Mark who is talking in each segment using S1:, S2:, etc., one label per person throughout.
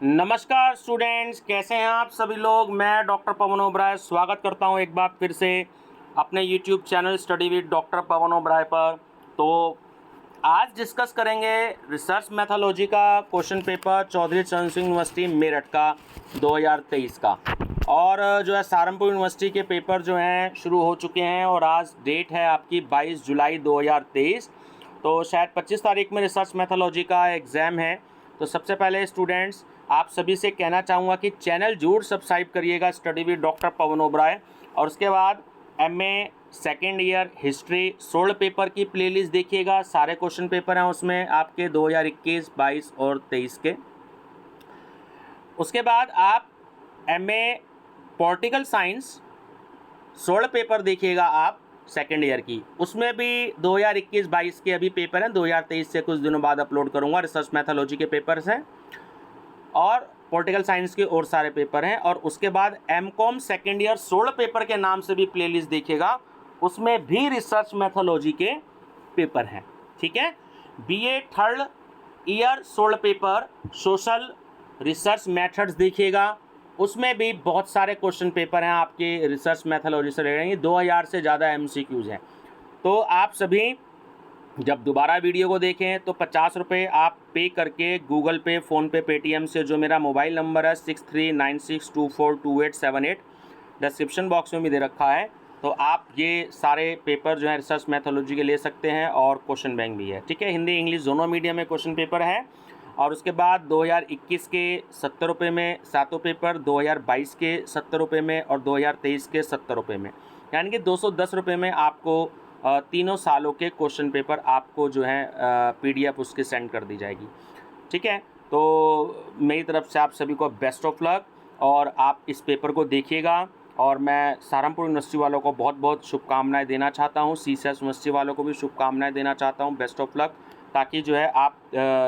S1: नमस्कार स्टूडेंट्स, कैसे हैं आप सभी लोग। मैं डॉक्टर पवन ओबराय स्वागत करता हूं एक बार फिर से अपने YouTube channel study with doctor Pawan Oberoi पर। तो आज डिस्कस करेंगे रिसर्च मैथोलॉजी का question paper Chaudhary Charan Singh university Meerut का 2023 का। और जो है सहारनपुर यूनिवर्सिटी के पेपर जो हैं शुरू हो चुके हैं और आज डेट है आपकी 22 जुलाई 2023। तो शायद 25 तारीख में रिसर्च मैथोलॉजी का एग्ज़ाम है। तो सबसे पहले स्टूडेंट्स आप सभी से कहना चाहूँगा कि चैनल जरूर सब्सक्राइब करिएगा study with doctor Pawan Oberoi. और उसके बाद MA second year history 16 paper की प्लेलिस्ट देखिएगा। सारे क्वेश्चन पेपर हैं उसमें आपके 2021, 22 और 23 के। उसके बाद आप एमए पॉलिटिकल साइंस 16 पेपर देखिएगा आप सेकेंड ईयर की, उसमें भी 2021-22 के अभी पेपर हैं। 2023 से कुछ दिनों बाद अपलोड करूंगा। रिसर्च मैथोलॉजी के पेपर्स हैं और पॉलिटिकल साइंस के और सारे पेपर हैं। और उसके बाद एमकॉम सेकेंड ईयर 16 पेपर के नाम से भी प्लेलिस्ट देखिएगा, उसमें भी रिसर्च मैथोलॉजी के पेपर हैं। ठीक है। BA third year 16 paper social research methods देखिएगा, उसमें भी बहुत सारे क्वेश्चन पेपर हैं आपके रिसर्च मैथोलॉजी से रिलेटेड। 2000 से ज़्यादा एमसीक्यूज़ हैं। तो आप सभी जब दोबारा वीडियो को देखें तो 50 रुपये आप पे करके गूगल पे, फ़ोनपे, पेटीएम से, जो मेरा मोबाइल नंबर है 6396242878 डिस्क्रिप्शन बॉक्स में भी दे रखा है, तो आप ये सारे पेपर जो है रिसर्च मैथोलॉजी के ले सकते हैं। और क्वेश्चन बैंक भी है। ठीक है। हिंदी इंग्लिश दोनों मीडियम में क्वेश्चन पेपर है। और उसके बाद 2021 के 70 रुपये में सातों पेपर, 2022 के 70 रुपये में और 2023 के 70 रुपये में, यानी कि 210 रुपये में आपको तीनों सालों के क्वेश्चन पेपर आपको जो है पीडीएफ उसकी सेंड कर दी जाएगी। ठीक है। तो मेरी तरफ से आप सभी को बेस्ट ऑफ लक और आप इस पेपर को देखिएगा। और मैं सहारनपुर यूनिवर्सिटी वालों को बहुत बहुत शुभकामनाएं देना चाहता हूं, सीसीएस यूनिवर्सिटी वालों को भी शुभकामनाएं देना चाहता हूं। बेस्ट ऑफ लक, ताकि जो है आप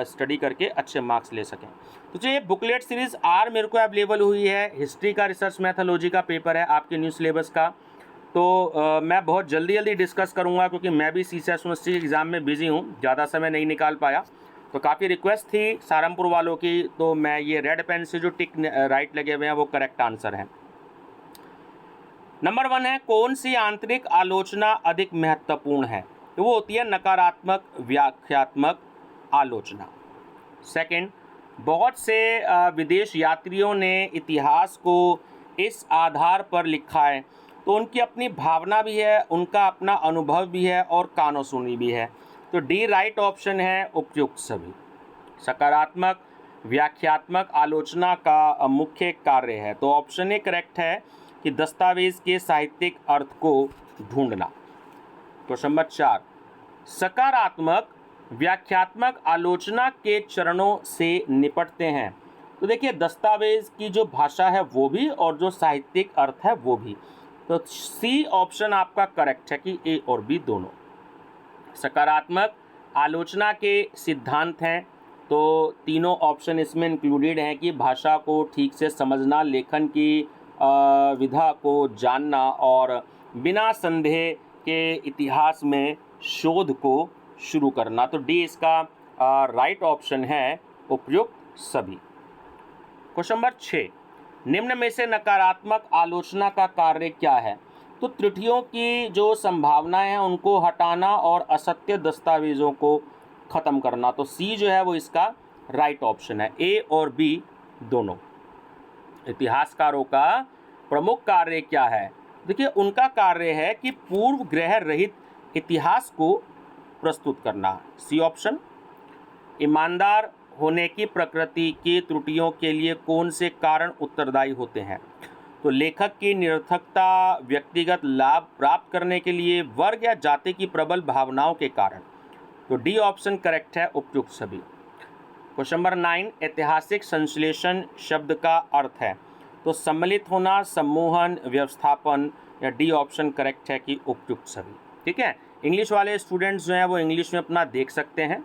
S1: स्टडी करके अच्छे मार्क्स ले सकें। तो जो ये बुकलेट सीरीज़ आर मेरे को अवेलेबल हुई है, हिस्ट्री का रिसर्च मैथोलॉजी का पेपर है आपके न्यू सिलेबस का। तो मैं बहुत जल्दी डिस्कस करूंगा, क्योंकि मैं भी सीसीएस यूनिवर्सिटी एग्ज़ाम में बिजी हूं, ज़्यादा समय नहीं निकाल पाया। तो काफ़ी रिक्वेस्ट थी सहारनपुर वालों की, तो मैं ये रेड पेन से जो टिक राइट लगे हुए हैं वो करेक्ट आंसर है। नंबर 1 है, कौन सी आंतरिक आलोचना अधिक महत्वपूर्ण है? तो वो होती है नकारात्मक व्याख्यात्मक आलोचना। सेकंड, बहुत से विदेश यात्रियों ने इतिहास को इस आधार पर लिखा है, तो उनकी अपनी भावना भी है, उनका अपना अनुभव भी है और कानो सुनी भी है। तो डी राइट ऑप्शन है उपयुक्त सभी। सकारात्मक व्याख्यात्मक आलोचना का मुख्य कार्य है, तो ऑप्शन ए करेक्ट है कि दस्तावेज के साहित्यिक अर्थ को ढूंढना। क्वेश्चन नंबर 4, सकारात्मक व्याख्यात्मक आलोचना के चरणों से निपटते हैं। तो देखिए, दस्तावेज की जो भाषा है वो भी और जो साहित्यिक अर्थ है वो भी। तो सी ऑप्शन आपका करेक्ट है कि ए और बी दोनों। सकारात्मक आलोचना के सिद्धांत हैं, तो तीनों ऑप्शन इसमें इंक्लूडेड हैं कि भाषा को ठीक से समझना, लेखन की विधा को जानना और बिना संदेह के इतिहास में शोध को शुरू करना। तो डी इसका राइट ऑप्शन है उपयुक्त सभी। क्वेश्चन नंबर 6, निम्न में से नकारात्मक आलोचना का कार्य क्या है? तो त्रुटियों की जो संभावनाएं हैं उनको हटाना और असत्य दस्तावेजों को ख़त्म करना। तो सी जो है वो इसका राइट ऑप्शन है। ए और बी दोनों। इतिहासकारों का प्रमुख कार्य क्या है? देखिए, उनका कार्य है कि पूर्व ग्रह रहित इतिहास को प्रस्तुत करना। C option. ईमानदार होने की प्रकृति की त्रुटियों के लिए कौन से कारण उत्तरदायी होते हैं? तो लेखक की निरर्थकता, व्यक्तिगत लाभ प्राप्त करने के लिए, वर्ग या जाति की प्रबल भावनाओं के कारण। तो डी ऑप्शन करेक्ट है उपयुक्त सभी। क्वेश्चन नंबर 9, ऐतिहासिक संश्लेषण शब्द का अर्थ है? तो सम्मिलित होना, सम्मोहन, व्यवस्थापन, या डी ऑप्शन करेक्ट है कि उपयुक्त सभी। ठीक है। इंग्लिश वाले स्टूडेंट्स जो हैं वो इंग्लिश में अपना देख सकते हैं।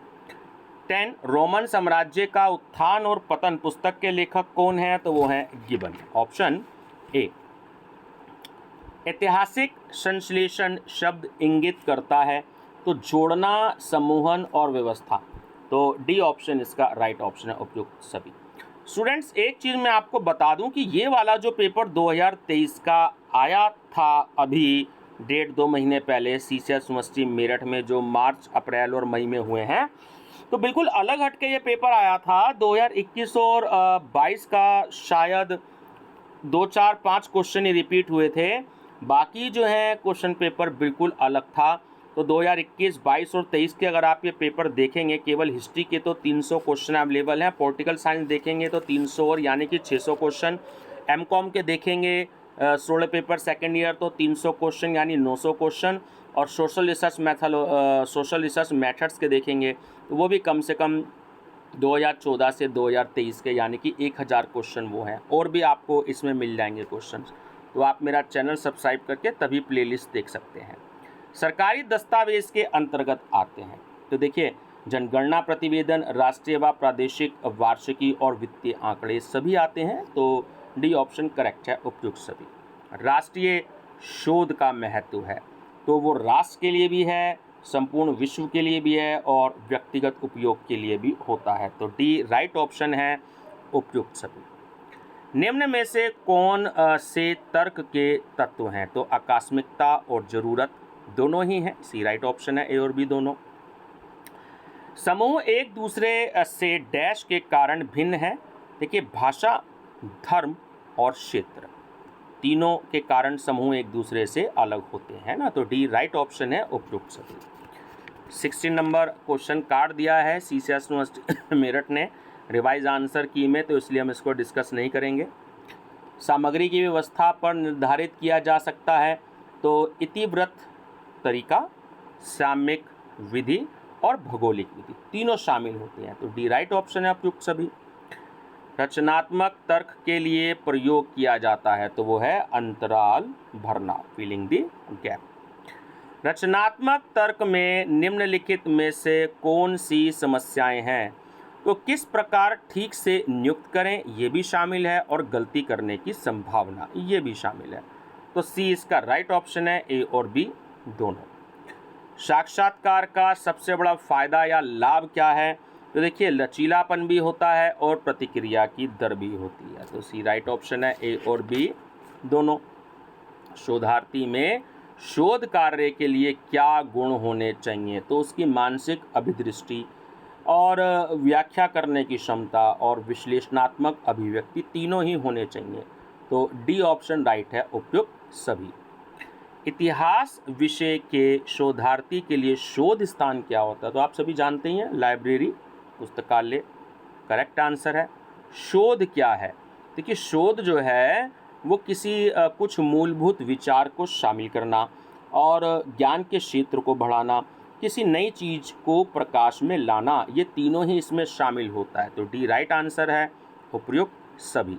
S1: 10, रोमन साम्राज्य का उत्थान और पतन पुस्तक के लेखक कौन है? तो वो हैं गिबन। Option A. ऐतिहासिक संश्लेषण शब्द इंगित करता है तो जोड़ना, सम्मोहन और व्यवस्था। तो डी ऑप्शन इसका राइट ऑप्शन है उपयुक्त सभी। स्टूडेंट्स एक चीज़ मैं आपको बता दूं कि ये वाला जो पेपर 2023 का आया था अभी डेढ़ 2 महीने पहले सीसीएस यूनिवर्सिटी मेरठ में, जो मार्च अप्रैल और मई में हुए हैं, तो बिल्कुल अलग हट के ये पेपर आया था। 2021 और 22 का शायद 2 4 5 क्वेश्चन ही रिपीट हुए थे, बाकी जो है क्वेश्चन पेपर बिल्कुल अलग था। तो 2021, 22 और 23 के अगर आप ये पेपर देखेंगे, केवल हिस्ट्री के तो 300 क्वेश्चन अवेलेबल हैं, पॉलिटिकल साइंस देखेंगे तो 300 और यानी कि 600 क्वेश्चन, एमकॉम के देखेंगे 16 पेपर सेकेंड ईयर तो 300 क्वेश्चन यानी 900 क्वेश्चन, और सोशल रिसर्च मेथड्स के देखेंगे तो वो भी कम से कम 2014 से 2023 के यानी कि 1000 क्वेश्चन वो हैं, और भी आपको इसमें मिल जाएंगे क्वेश्चन। तो आप मेरा चैनल सब्सक्राइब करके तभी प्लेलिस्ट देख सकते हैं। सरकारी दस्तावेज के अंतर्गत आते हैं तो देखिए, जनगणना प्रतिवेदन, राष्ट्रीय व प्रादेशिक वार्षिकी और वित्तीय आंकड़े सभी आते हैं, तो डी ऑप्शन करेक्ट है, उपयुक्त सभी। राष्ट्रीय शोध का महत्व है तो वो राष्ट्र के लिए भी है, संपूर्ण विश्व के लिए भी है और व्यक्तिगत उपयोग के लिए भी होता है, तो डी राइट ऑप्शन है, उपयुक्त सभी। निम्न में से कौन से तर्क के तत्व हैं? तो आकस्मिकता और जरूरत दोनों ही हैं, सी राइट ऑप्शन है, ए और बी दोनों। समूह एक दूसरे से डैश के कारण भिन्न है, देखिए भाषा, धर्म और क्षेत्र, तीनों के कारण समूह एक दूसरे से अलग होते हैं ना, तो डी राइट ऑप्शन है, उपयुक्त सभी। 16 नंबर क्वेश्चन काट दिया है सीसीएस यूनिवर्सिटी मेरठ ने रिवाइज आंसर की में, तो इसलिए हम इसको डिस्कस नहीं करेंगे। सामग्री की व्यवस्था पर निर्धारित किया जा सकता है तो इतिवृत्त तरीका, सामयिक विधि और भौगोलिक विधि तीनों शामिल होते हैं, तो डी राइट ऑप्शन है, उपयुक्त सभी। रचनात्मक तर्क के लिए प्रयोग किया जाता है तो वो है अंतराल भरना, फिलिंग द गैप। रचनात्मक तर्क में निम्नलिखित में से कौन सी समस्याएं हैं? तो किस प्रकार ठीक से नियुक्त करें, ये भी शामिल है, और गलती करने की संभावना ये भी शामिल है, तो सी इसका राइट ऑप्शन है, ए और बी दोनों। साक्षात्कार का सबसे बड़ा फायदा या लाभ क्या है? तो देखिए लचीलापन भी होता है और प्रतिक्रिया की दर भी होती है, तो सी राइट ऑप्शन है, ए और बी दोनों। शोधार्थी में शोध कार्य के लिए क्या गुण होने चाहिए? तो उसकी मानसिक अभिदृष्टि और व्याख्या करने की क्षमता और विश्लेषणात्मक अभिव्यक्ति तीनों ही होने चाहिए, तो डी ऑप्शन राइट है, उपयुक्त सभी। इतिहास विषय के शोधार्थी के लिए शोध स्थान क्या होता है? तो आप सभी जानते ही हैं, लाइब्रेरी, पुस्तकालय, करेक्ट आंसर है। शोध क्या है? देखिए शोध जो है वो किसी कुछ मूलभूत विचार को शामिल करना और ज्ञान के क्षेत्र को बढ़ाना, किसी नई चीज को प्रकाश में लाना, ये तीनों ही इसमें शामिल होता है, तो डी राइट आंसर है, उपयुक्त सभी।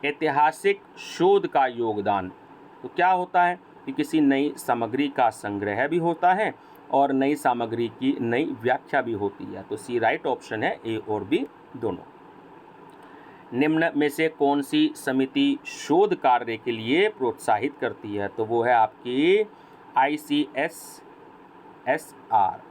S1: ऐतिहासिक शोध का योगदान तो क्या होता है कि किसी नई सामग्री का संग्रह भी होता है और नई सामग्री की नई व्याख्या भी होती है, तो सी राइट ऑप्शन है, ए और बी दोनों। निम्न में से कौन सी समिति शोध कार्य के लिए प्रोत्साहित करती है? तो वो है आपकी ICSSR,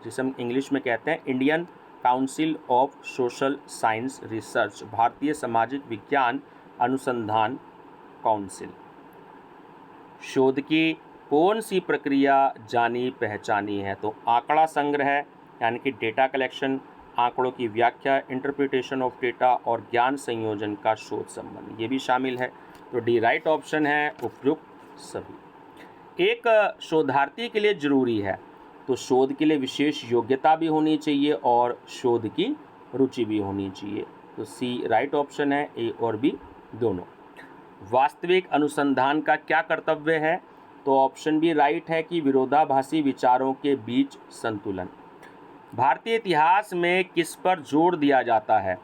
S1: जिसे हम इंग्लिश में कहते हैं Indian council of social science research, भारतीय सामाजिक विज्ञान अनुसंधान काउंसिल। शोध की कौन सी प्रक्रिया जानी पहचानी है? तो आंकड़ा संग्रह यानी कि डेटा कलेक्शन, आंकड़ों की व्याख्या, इंटरप्रिटेशन ऑफ डेटा और ज्ञान संयोजन का शोध संबंध, ये भी शामिल है, तो डी राइट ऑप्शन है, उपयुक्त सभी। एक शोधार्थी के लिए जरूरी है तो शोध के लिए विशेष योग्यता भी होनी चाहिए और शोध की रुचि भी होनी चाहिए, तो सी राइट ऑप्शन है, ए और बी दोनों। वास्तविक अनुसंधान का क्या कर्तव्य है? तो ऑप्शन बी राइट है कि विरोधाभासी विचारों के बीच संतुलन। भारतीय इतिहास में किस पर जोर दिया जाता है?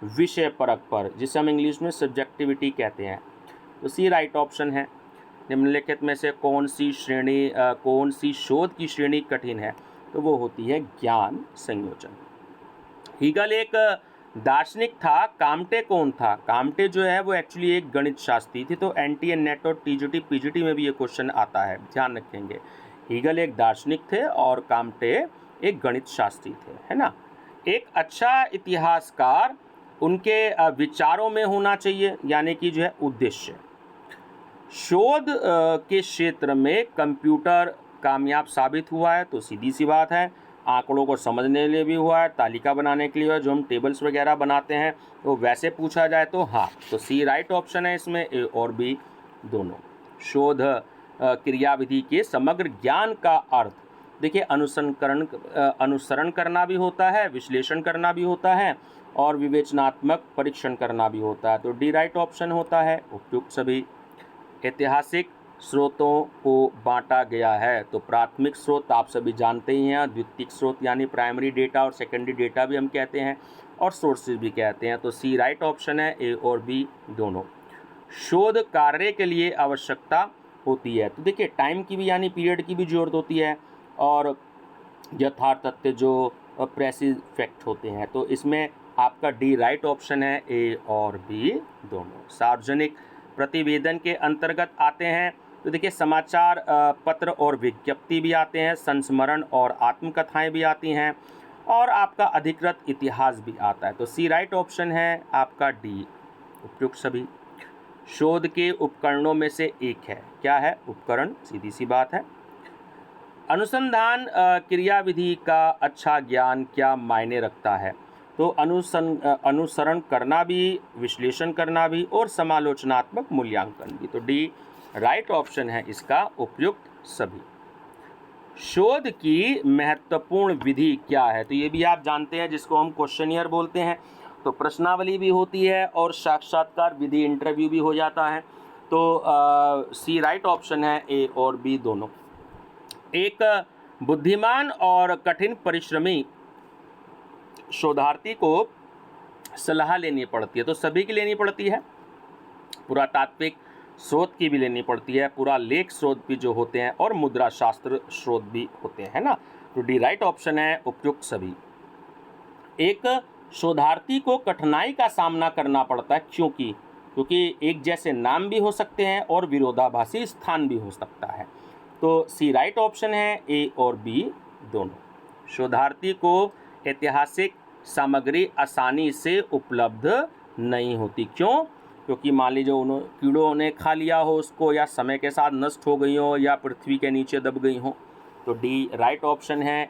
S1: विषय परक पर, जिसे हम इंग्लिश में सब्जेक्टिविटी कहते हैं, तो सी राइट ऑप्शन है। निम्नलिखित में से कौन सी शोध की श्रेणी कठिन है? तो वो होती है ज्ञान संयोजन। हीगल एक दार्शनिक था, काम्टे कौन था? काम्टे जो है वो एक्चुअली एक गणित शास्त्री थी, तो एनटीए, नेट और टीजीटी पीजीटी में भी ये क्वेश्चन आता है, ध्यान रखेंगे। हीगल एक दार्शनिक थे और काम्टे एक गणित शास्त्री थे, है ना। एक अच्छा इतिहासकार उनके विचारों में होना चाहिए, यानी कि जो है उद्देश्य। शोध के क्षेत्र में कंप्यूटर कामयाब साबित हुआ है, तो सीधी सी बात है, आंकड़ों को समझने के लिए भी हुआ है, तालिका बनाने के लिए हुआ है, जो हम टेबल्स वगैरह बनाते हैं, तो वैसे पूछा जाए तो हाँ, तो सी राइट ऑप्शन है इसमें, ए और बी दोनों। शोध क्रियाविधि के समग्र ज्ञान का अर्थ, देखिए अनुसरण करना भी होता है, विश्लेषण करना भी होता है और विवेचनात्मक परीक्षण करना भी होता है, तो डी राइट ऑप्शन होता है उपयुक्त सभी। ऐतिहासिक स्रोतों को बांटा गया है, तो प्राथमिक स्रोत आप सभी जानते ही हैं, द्वितीयक स्रोत यानी प्राइमरी डेटा और सेकेंडरी डेटा भी हम कहते हैं और सोर्सेज भी कहते हैं, तो सी राइट ऑप्शन है, ए और बी दोनों। शोध कार्य के लिए आवश्यकता होती है, तो देखिए टाइम की भी यानी पीरियड की भी जरूरत होती है और यथार्थ तथ्य जो प्रेसिज फैक्ट होते हैं, तो इसमें आपका डी राइट ऑप्शन है, ए और बी दोनों। सार्वजनिक प्रतिवेदन के अंतर्गत आते हैं, तो देखिए समाचार पत्र और विज्ञप्ति भी आते हैं, संस्मरण और आत्मकथाएं भी आती हैं और आपका अधिकृत इतिहास भी आता है, तो सी राइट ऑप्शन है आपका डी उपयुक्त सभी। शोध के उपकरणों में से एक है, क्या है उपकरण, सीधी सी बात है। अनुसंधान क्रियाविधि का अच्छा ज्ञान क्या मायने रखता है, तो अनुसरण करना भी, विश्लेषण करना भी और समालोचनात्मक मूल्यांकन भी, तो डी राइट ऑप्शन है इसका उपयुक्त सभी। शोध की महत्वपूर्ण विधि क्या है, तो ये भी आप जानते हैं, जिसको हम क्वेश्चनियर बोलते हैं, तो प्रश्नावली भी होती है और साक्षात्कार विधि इंटरव्यू भी हो जाता है, तो सी राइट ऑप्शन है, ए और बी दोनों। एक बुद्धिमान और कठिन परिश्रमी शोधार्थी को सलाह लेनी पड़ती है, तो सभी की लेनी पड़ती है, पुरातात्विक स्रोत की भी लेनी पड़ती है, पूरा लेख स्रोत भी जो होते हैं और मुद्रा शास्त्र स्रोत भी होते हैं ना, तो डी राइट ऑप्शन है उपयुक्त सभी। एक शोधार्थी को कठिनाई का सामना करना पड़ता है, क्योंकि एक जैसे नाम भी हो सकते हैं और विरोधाभासी स्थान भी हो सकता है, तो सी राइट ऑप्शन है, ए और बी दोनों। शोधार्थी को ऐतिहासिक सामग्री आसानी से उपलब्ध नहीं होती, क्यों, क्योंकि मान लीजिए कीड़ों ने खा लिया हो उसको, या समय के साथ नष्ट हो गई हो, या पृथ्वी के नीचे दब गई हो, तो डी राइट ऑप्शन है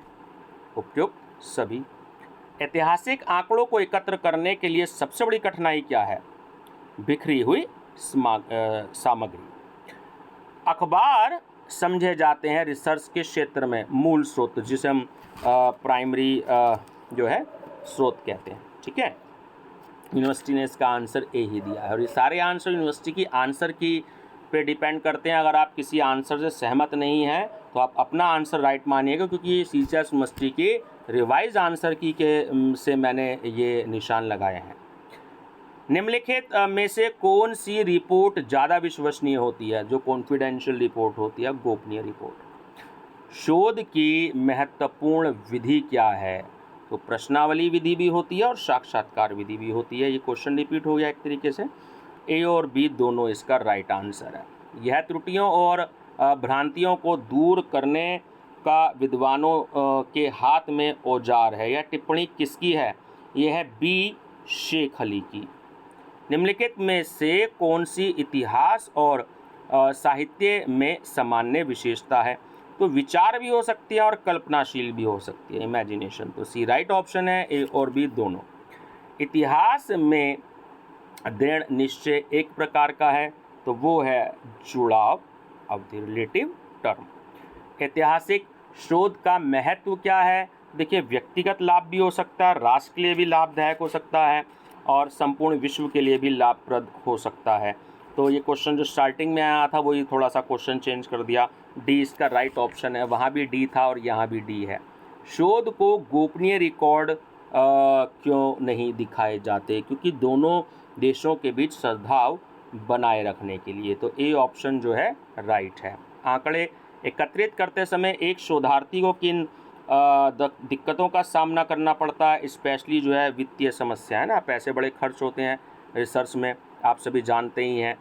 S1: उपयुक्त सभी। ऐतिहासिक आंकड़ों को एकत्र करने के लिए सबसे बड़ी कठिनाई क्या है, बिखरी हुई सामग्री। अखबार समझे जाते हैं रिसर्च के क्षेत्र में मूल स्रोत, जिसे हम प्राइमरी जो है स्रोत कहते हैं, ठीक है। यूनिवर्सिटी ने इसका आंसर ए ही दिया है और ये सारे आंसर यूनिवर्सिटी की आंसर की पे डिपेंड करते हैं। अगर आप किसी आंसर से सहमत नहीं हैं तो आप अपना आंसर राइट मानिएगा, क्योंकि ये सीसीएस यूनिवर्सिटी की रिवाइज आंसर की के से मैंने ये निशान लगाए हैं। निम्नलिखित में से कौन सी रिपोर्ट ज़्यादा विश्वसनीय होती है, जो कॉन्फिडेंशियल रिपोर्ट होती है, गोपनीय रिपोर्ट। शोध की महत्वपूर्ण विधि क्या है, तो प्रश्नावली विधि भी होती है और साक्षात्कार विधि भी होती है। ये क्वेश्चन रिपीट हो गया एक तरीके से, ए और बी दोनों इसका राइट आंसर है। यह त्रुटियों और भ्रांतियों को दूर करने का विद्वानों के हाथ में औजार है। यह टिप्पणी किसकी है, यह है बी शेख अली की। निम्नलिखित में से कौन सी इतिहास और साहित्य में सामान्य विशेषता है, तो विचार भी हो सकती है और कल्पनाशील भी हो सकती है, इमेजिनेशन, तो सी राइट ऑप्शन है, ए और बी दोनों। इतिहास में दृढ़ निश्चय एक प्रकार का है, तो वो है जुड़ाव अवधि, रिलेटिव टर्म। ऐतिहासिक शोध का महत्व क्या है, देखिए व्यक्तिगत लाभ भी हो सकता है, राष्ट्र के लिए भी लाभदायक हो सकता है और संपूर्ण विश्व के लिए भी लाभप्रद हो सकता है। तो ये क्वेश्चन जो स्टार्टिंग में आया था वही थोड़ा सा क्वेश्चन चेंज कर दिया, डी इसका राइट ऑप्शन है, वहाँ भी डी था और यहाँ भी डी है। शोध को गोपनीय रिकॉर्ड क्यों नहीं दिखाए जाते, क्योंकि दोनों देशों के बीच सद्भाव बनाए रखने के लिए, तो ए ऑप्शन जो है राइट है। आंकड़े एकत्रित करते समय एक शोधार्थी को किन दिक्कतों का सामना करना पड़ता है, स्पेशली जो है वित्तीय समस्या है ना, पैसे बड़े खर्च होते हैं रिसर्च में, आप सभी जानते ही हैं।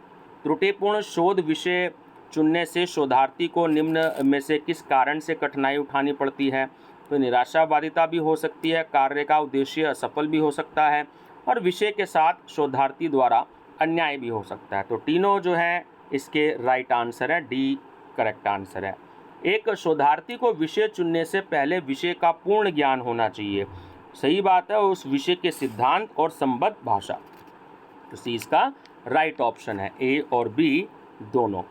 S1: त्रुटिपूर्ण शोध विषय चुनने से शोधार्थी को निम्न में से किस कारण से कठिनाई उठानी पड़ती है, तो निराशावादिता भी हो सकती है, कार्य का उद्देश्य असफल भी हो सकता है और विषय के साथ शोधार्थी द्वारा अन्याय भी हो सकता है। तो तीनों जो है इसके राइट आंसर है, डी करेक्ट आंसर है। एक शोधार्थी को विषय चुनने से पहले विषय का पूर्ण ज्ञान होना चाहिए। सही बात है, उस विषय के सिद्धांत और संबद्ध भाषा। तो सी इसका राइट ऑप्शन है, ए और बी दोनों।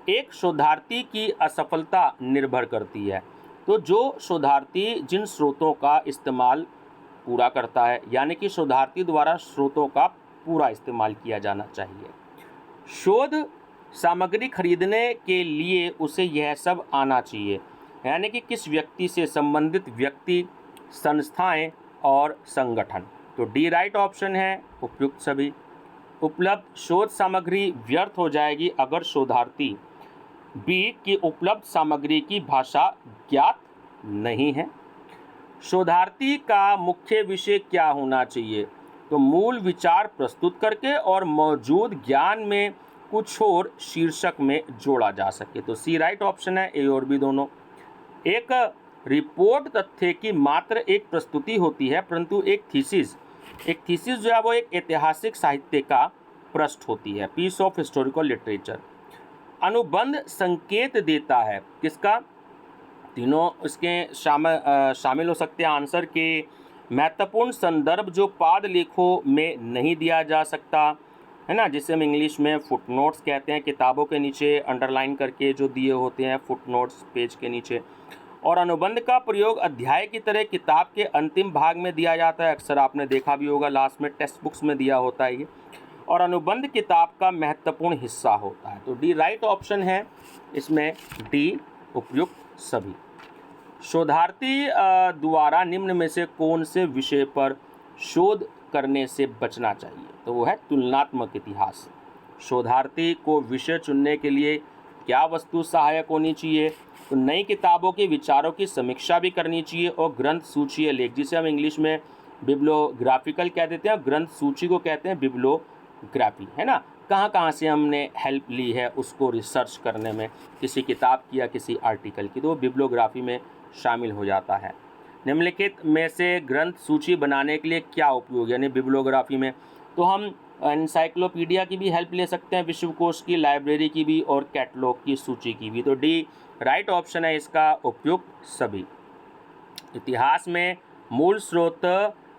S1: एक शोधार्थी की असफलता निर्भर करती है। तो जो शोधार्थी जिन स्रोतों का इस्तेमाल पूरा करता है, यानी कि शोधार्थी द्वारा स्रोतों का पूरा इस्तेमाल किया जाना चाहिए। शोध सामग्री खरीदने के लिए उसे यह सब आना चाहिए, यानी कि किस व्यक्ति से संबंधित व्यक्ति, संस्थाएं और संगठन। तो डी राइट ऑप्शन है, उपयुक्त सभी। उपलब्ध शोध सामग्री व्यर्थ हो जाएगी अगर शोधार्थी बी की उपलब्ध सामग्री की भाषा ज्ञात नहीं है। शोधार्थी का मुख्य विषय क्या होना चाहिए? तो मूल विचार प्रस्तुत करके और मौजूद ज्ञान में कुछ और शीर्षक में जोड़ा जा सके। तो सी राइट ऑप्शन है, ए और बी दोनों। एक रिपोर्ट तथ्य की मात्र एक प्रस्तुति होती है, परंतु एक थीसिस जो है वो एक ऐतिहासिक साहित्य का पृष्ठ होती है, पीस ऑफ हिस्टोरिकल लिटरेचर। अनुबंध संकेत देता है किसका? तीनों इसके शामिल हो सकते हैं आंसर के। महत्वपूर्ण संदर्भ जो पाद लेखों में नहीं दिया जा सकता है ना, जिसे हम इंग्लिश में फुटनोट्स कहते हैं, किताबों के नीचे अंडरलाइन करके जो दिए होते हैं फुटनोट्स पेज के नीचे। और अनुबंध का प्रयोग अध्याय की तरह किताब के अंतिम भाग में दिया जाता है, अक्सर आपने देखा भी होगा, लास्ट में टेक्स्ट बुक्स में दिया होता है ये। और अनुबंध किताब का महत्वपूर्ण हिस्सा होता है। तो डी राइट ऑप्शन है इसमें, डी उपयुक्त सभी। शोधार्थी द्वारा निम्न में से कौन से विषय पर शोध करने से बचना चाहिए? तो वो है तुलनात्मक इतिहास। शोधार्थी को विषय चुनने के लिए क्या वस्तु सहायक होनी चाहिए? तो नई किताबों के विचारों की समीक्षा भी करनी चाहिए और ग्रंथ सूची लेख, जिसे हम इंग्लिश में बिब्लियोग्राफिकल कह देते हैं, ग्रंथ सूची को कहते हैं बिब्लियोग्राफी, है ना। कहाँ कहाँ से हमने हेल्प ली है उसको रिसर्च करने में, किसी किताब की या किसी आर्टिकल की, तो वो बिब्लियोग्राफी में शामिल हो जाता है। निम्नलिखित में से ग्रंथ सूची बनाने के लिए क्या उपयोग, यानी बिब्लियोग्राफी में तो हम एनसाइक्लोपीडिया की भी हेल्प ले सकते हैं, विश्वकोश की, लाइब्रेरी की भी और कैटलॉग की सूची की भी। तो डी राइट ऑप्शन है इसका, उपयुक्त सभी। इतिहास में मूल स्रोत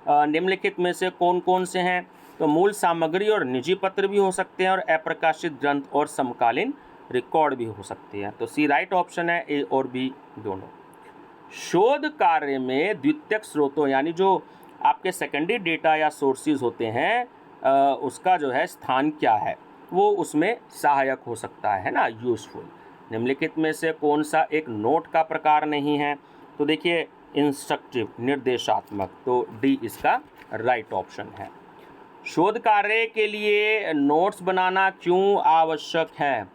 S1: निम्नलिखित में से कौन कौन से हैं? तो मूल सामग्री और निजी पत्र भी हो सकते हैं और अप्रकाशित ग्रंथ और समकालीन रिकॉर्ड भी हो सकते हैं। तो सी राइट ऑप्शन है, ए और बी दोनों। शोध कार्य में द्वितीयक स्रोतों, यानी जो आपके सेकेंडरी डेटा या सोर्सेज होते हैं, उसका जो है स्थान क्या है, वो उसमें सहायक हो सकता है ना, यूजफुल। निम्नलिखित में से कौन सा एक नोट का प्रकार नहीं है? तो देखिए इंस्ट्रक्टिव, निर्देशात्मक, तो डी इसका राइट ऑप्शन है। शोध कार्य के लिए नोट्स बनाना क्यों आवश्यक है?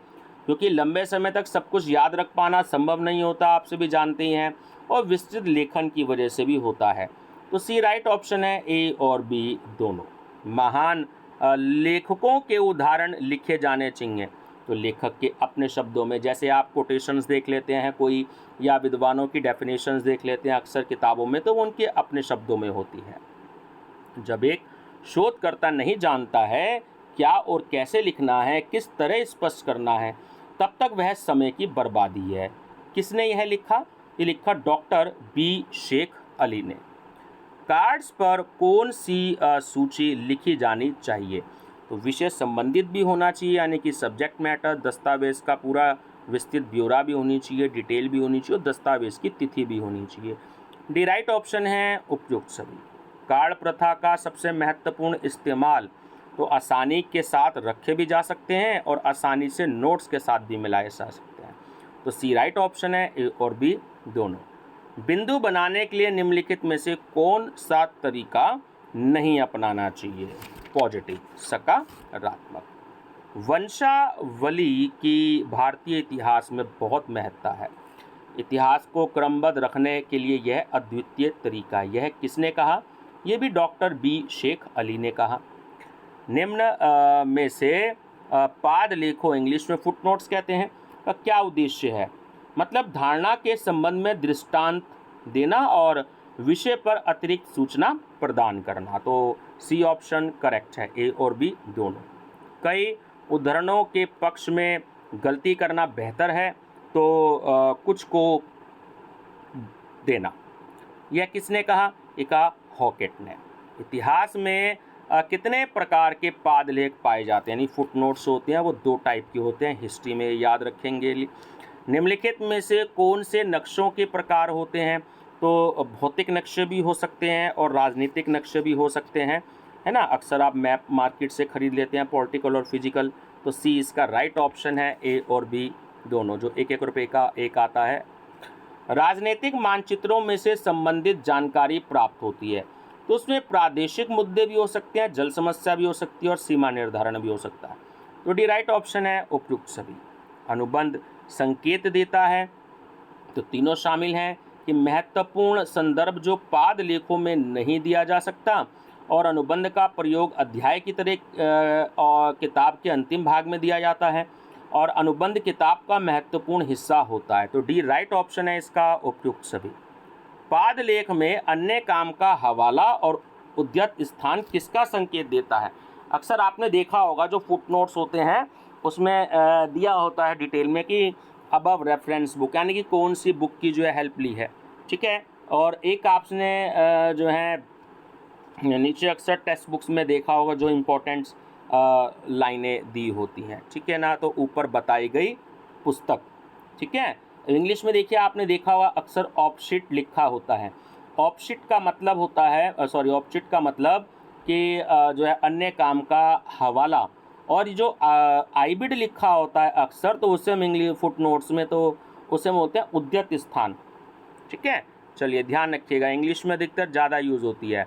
S1: क्योंकि लंबे समय तक सब कुछ याद रख पाना संभव नहीं होता, आपसे भी जानते ही हैं, और विस्तृत लेखन की वजह से भी होता है। तो सी राइट ऑप्शन है, ए और बी दोनों। महान लेखकों के उदाहरण लिखे जाने चाहिए। तो लेखक के अपने शब्दों में, जैसे आप कोटेशंस देख लेते हैं कोई, या विद्वानों की डेफिनेशंस देख लेते हैं अक्सर किताबों में, तो वो उनके अपने शब्दों में होती है। जब एक शोधकर्ता नहीं जानता है क्या और कैसे लिखना है, किस तरह स्पष्ट करना है, तब तक वह समय की बर्बादी है। किसने यह लिखा? ये लिखा डॉक्टर बी शेख अली ने। कार्ड्स पर कौन सी सूची लिखी जानी चाहिए? तो विषय संबंधित भी होना चाहिए, यानी कि सब्जेक्ट मैटर, दस्तावेज का पूरा विस्तृत ब्यौरा भी होनी चाहिए, डिटेल भी होनी चाहिए, और दस्तावेज की तिथि भी होनी चाहिए। डी राइट ऑप्शन है, उपयुक्त सभी। कार्ड प्रथा का सबसे महत्वपूर्ण इस्तेमाल, तो आसानी के साथ रखे भी जा सकते हैं और आसानी से नोट्स के साथ भी मिलाए जा सकते हैं। तो सी राइट ऑप्शन है, ए और बी दोनों। बिंदु बनाने के लिए निम्नलिखित में से कौन सा तरीका नहीं अपनाना चाहिए? पॉजिटिव, सकारात्मक। वंशावली की भारतीय इतिहास में बहुत महत्ता है। इतिहास को क्रमबद्ध रखने के लिए यह अद्वितीय तरीका, यह किसने कहा? यह भी डॉक्टर बी शेख अली ने कहा। निम्न में से पाद लेखों, इंग्लिश में फुटनोट्स कहते हैं, का क्या उद्देश्य है? मतलब धारणा के संबंध में दृष्टांत देना और विषय पर अतिरिक्त सूचना प्रदान करना। तो सी ऑप्शन करेक्ट है, ए और बी दोनों। कई उदाहरणों के पक्ष में गलती करना बेहतर है तो कुछ को देना। यह किसने कहा? ये कहा हॉकेट ने। इतिहास में कितने प्रकार के पादलेख पाए जाते हैं, यानी फुटनोट्स होते हैं, वो दो टाइप के होते हैं, हिस्ट्री में याद रखेंगे। निम्नलिखित में से कौन से नक्शों के प्रकार होते हैं? तो भौतिक नक्शे भी हो सकते हैं और राजनीतिक नक्शे भी हो सकते हैं, है ना। अक्सर आप मैप मार्केट से खरीद लेते हैं, पॉलिटिकल और फिजिकल। तो सी इसका राइट ऑप्शन है, ए और बी दोनों, जो 1-1 रुपये का एक आता है। राजनीतिक मानचित्रों में से संबंधित जानकारी प्राप्त होती है, तो उसमें प्रादेशिक मुद्दे भी हो सकते हैं, जल समस्या भी हो सकती है और सीमा निर्धारण भी हो सकता है। तो डी राइट ऑप्शन है, उपयुक्त सभी। अनुबंध संकेत देता है, तो तीनों शामिल हैं कि महत्वपूर्ण संदर्भ जो पाद लेखों में नहीं दिया जा सकता, और अनुबंध का प्रयोग अध्याय की तरह और किताब के अंतिम भाग में दिया जाता है, और अनुबंध किताब का महत्वपूर्ण हिस्सा होता है। तो डी राइट ऑप्शन है इसका, उपयुक्त सभी। पाद लेख में अन्य काम का हवाला और उद्यत स्थान किसका संकेत देता है? अक्सर आपने देखा होगा जो फुटनोट्स होते हैं उसमें दिया होता है डिटेल में कि अबव रेफरेंस बुक, यानी कि कौन सी बुक की जो है हेल्प ली है, ठीक है। और एक आपने जो है नीचे अक्सर टेक्स्ट बुक्स में देखा होगा जो इम्पोर्टेंट्स लाइनें दी होती हैं, ठीक है ना। तो ऊपर बताई गई पुस्तक, ठीक है। इंग्लिश में देखिए, आपने देखा हुआ अक्सर ऑप्शिट लिखा होता है। ऑप्शिट का मतलब होता है ऑप्शिट का मतलब कि जो है अन्य काम का हवाला, और जो आईबिड लिखा होता है अक्सर, तो उससे हम इंग्लिश फुट नोट्स में तो उसे हम बोलते हैं उद्यत स्थान, ठीक है। चलिए ध्यान रखिएगा, इंग्लिश में अधिकतर ज़्यादा यूज़ होती है।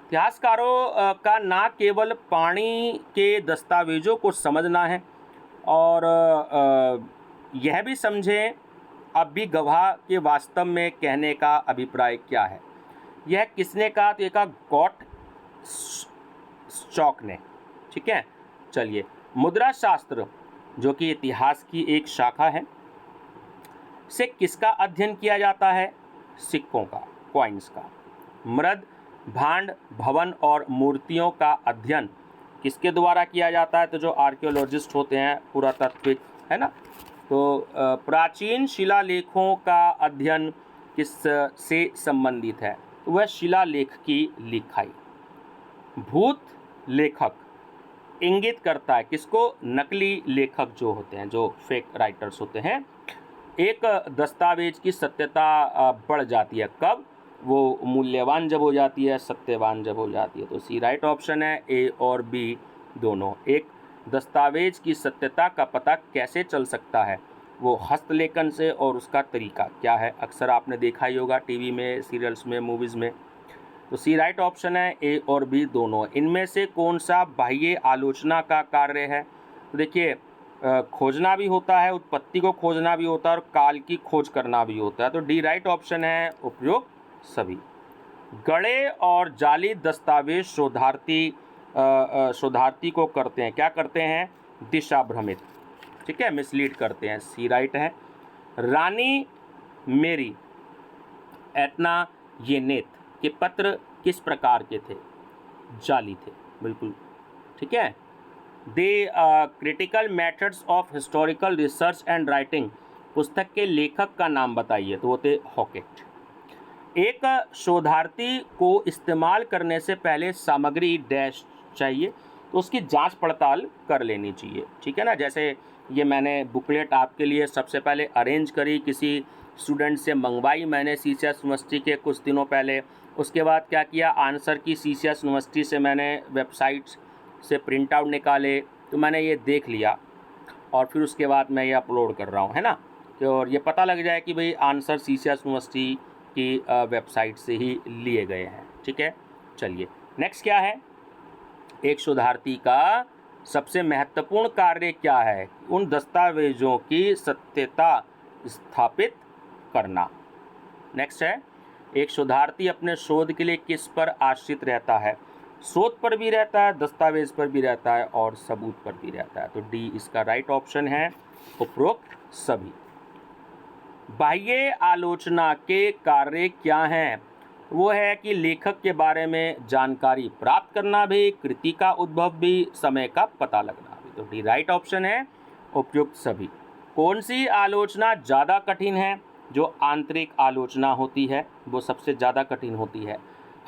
S1: इतिहासकारों का ना केवल पाणी के दस्तावेजों को समझना है, और यह भी समझें अब भी गवाह के वास्तव में कहने का अभिप्राय क्या है। यह किसने कहा? तो एक गॉट स्टॉक ने, ठीक है। चलिए, मुद्रा शास्त्र जो कि इतिहास की एक शाखा है, से किसका अध्ययन किया जाता है? सिक्कों का, कॉइन्स का। मृद, भांड, भवन और मूर्तियों का अध्ययन किसके द्वारा किया जाता है? तो जो आर्कियोलॉजिस्ट होते हैं, पुरातत्विक, है ना। तो प्राचीन शिलालेखों का अध्ययन किस से संबंधित है? तो वह शिलालेख की लिखाई। भूत लेखक इंगित करता है किसको? नकली लेखक जो होते हैं, जो फेक राइटर्स होते हैं। एक दस्तावेज की सत्यता बढ़ जाती है कब? वो मूल्यवान जब हो जाती है, सत्यवान जब हो जाती है। तो सी राइट ऑप्शन है, ए और बी दोनों। एक दस्तावेज की सत्यता का पता कैसे चल सकता है? वो हस्तलेखन से, और उसका तरीका क्या है? अक्सर आपने देखा ही होगा टीवी में, सीरियल्स में, मूवीज़ में। तो सी राइट ऑप्शन है, ए और बी दोनों। इनमें से कौन सा बाह्य आलोचना का कार्य है? तो देखिए, खोजना भी होता है, उत्पत्ति को खोजना भी होता है, और काल की खोज करना भी होता है। तो डी राइट ऑप्शन है, उपयोग सभी। गड़े और जाली दस्तावेज शोधार्थी को करते हैं, क्या करते हैं? दिशा भ्रमित, ठीक है, मिसलीड करते हैं। सी राइट है। रानी मेरी एटना येनेत के पत्र किस प्रकार के थे? जाली थे, बिल्कुल, ठीक है। The critical methods of historical research and writing पुस्तक के लेखक का नाम बताइए। तो वो थे हॉकेट। एक शोधार्थी को इस्तेमाल करने से पहले सामग्री डैश चाहिए, तो उसकी जांच पड़ताल कर लेनी चाहिए, ठीक है ना। जैसे ये मैंने बुकलेट आपके लिए सबसे पहले अरेंज करी, किसी स्टूडेंट से मंगवाई मैंने सीसीएस यूनिवर्सिटी के कुछ दिनों पहले। उसके बाद क्या किया, आंसर की सीसीएस यूनिवर्सिटी से मैंने वेबसाइट से प्रिंट आउट निकाले, तो मैंने ये देख लिया, और फिर उसके बाद मैं ये अपलोड कर रहा हूँ, है ना। और ये पता लग जाए कि भाई आंसर सीसीएस यूनिवर्सिटी की वेबसाइट से ही लिए गए हैं, ठीक है। चलिए नेक्स्ट क्या है? एक शोधार्थी का सबसे महत्वपूर्ण कार्य क्या है? उन दस्तावेजों की सत्यता स्थापित करना। नेक्स्ट है, एक शोधार्थी अपने शोध के लिए किस पर आश्रित रहता है? शोध पर भी रहता है, दस्तावेज पर भी रहता है, और सबूत पर भी रहता है। तो डी इसका राइट ऑप्शन है, उपरोक्त सभी। बाह्य आलोचना के कार्य क्या हैं? वो है कि लेखक के बारे में जानकारी प्राप्त करना भी, कृति का उद्भव भी, समय का पता लगना भी। तो डी राइट ऑप्शन है, उपयुक्त सभी। कौन सी आलोचना ज़्यादा कठिन है? जो आंतरिक आलोचना होती है वो सबसे ज़्यादा कठिन होती है।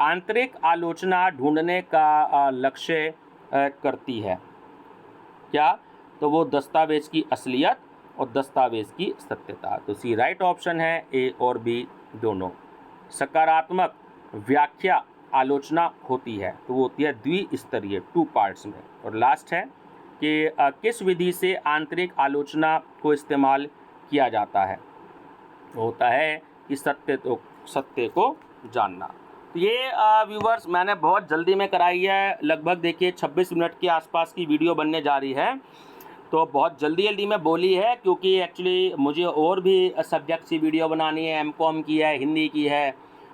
S1: आंतरिक आलोचना ढूंढने का लक्ष्य करती है क्या? तो वो दस्तावेज की असलियत और दस्तावेज की सत्यता। तो सी राइट ऑप्शन है, ए और बी दोनों। सकारात्मक व्याख्या आलोचना होती है तो वो होती है द्विस्तरीय, 2 पार्ट्स में। और लास्ट है कि किस विधि से आंतरिक आलोचना को इस्तेमाल किया जाता है? होता है कि सत्य को जानना। तो ये व्यूवर्स मैंने बहुत जल्दी में कराई है, लगभग देखिए 26 मिनट के आसपास की वीडियो बनने जा रही है। तो बहुत जल्दी में बोली है क्योंकि एक्चुअली मुझे और भी सब्जेक्ट की वीडियो बनानी है। एमकॉम की है, हिंदी की है,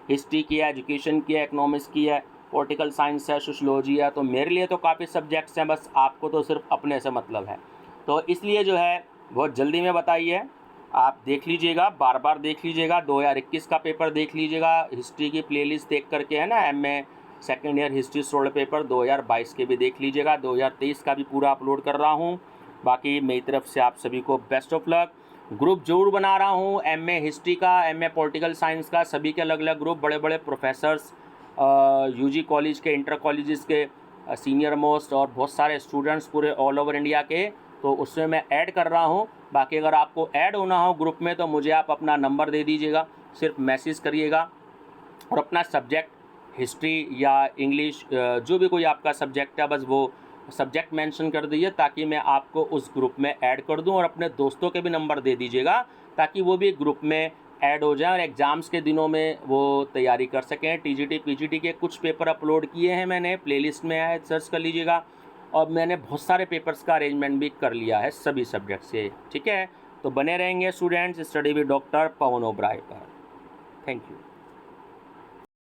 S1: हिस्ट्री की है, एजुकेशन की है, इकोनॉमिक्स की है, पॉलिटिकल साइंस है, सोशलॉजी है। तो मेरे लिए तो काफ़ी सब्जेक्ट्स हैं, बस आपको तो सिर्फ अपने से मतलब है। तो इसलिए जो है बहुत जल्दी में बताइए, आप देख लीजिएगा, बार बार देख लीजिएगा। 2021 का पेपर देख लीजिएगा, हिस्ट्री की प्लेलिस्ट देख करके, है ना। MA second year history solved paper 2022 के भी देख लीजिएगा। 2023 का भी पूरा अपलोड कर रहा हूँ। बाकी मेरी तरफ से आप सभी को बेस्ट ऑफ लक। ग्रुप जरूर बना रहा हूँ, एमए हिस्ट्री का, एमए पॉलिटिकल साइंस का, सभी के अलग अलग ग्रुप, बड़े बड़े प्रोफेसर्स, यूजी कॉलेज के, इंटर कॉलेजेस के सीनियर मोस्ट और बहुत सारे स्टूडेंट्स पूरे ऑल ओवर इंडिया के, तो उसमें मैं ऐड कर रहा हूँ। बाकी अगर आपको ऐड होना हो ग्रुप में तो मुझे आप अपना नंबर दे दीजिएगा, सिर्फ मैसेज करिएगा और अपना सब्जेक्ट हिस्ट्री या इंग्लिश जो भी कोई आपका सब्जेक्ट है बस वो सब्जेक्ट मेंशन कर दीजिए ताकि मैं आपको उस ग्रुप में ऐड कर दूं। और अपने दोस्तों के भी नंबर दे दीजिएगा ताकि वो भी ग्रुप में ऐड हो जाए और एग्ज़ाम्स के दिनों में वो तैयारी कर सकें। टीजीटी पीजीटी के कुछ पेपर अपलोड किए हैं मैंने, प्लेलिस्ट में है, सर्च कर लीजिएगा। और मैंने बहुत सारे पेपर्स का अरेंजमेंट भी कर लिया है सभी सब्जेक्ट से, ठीक है। तो बने रहेंगे students, study with doctor Pawan Oberoi पर। Thank you.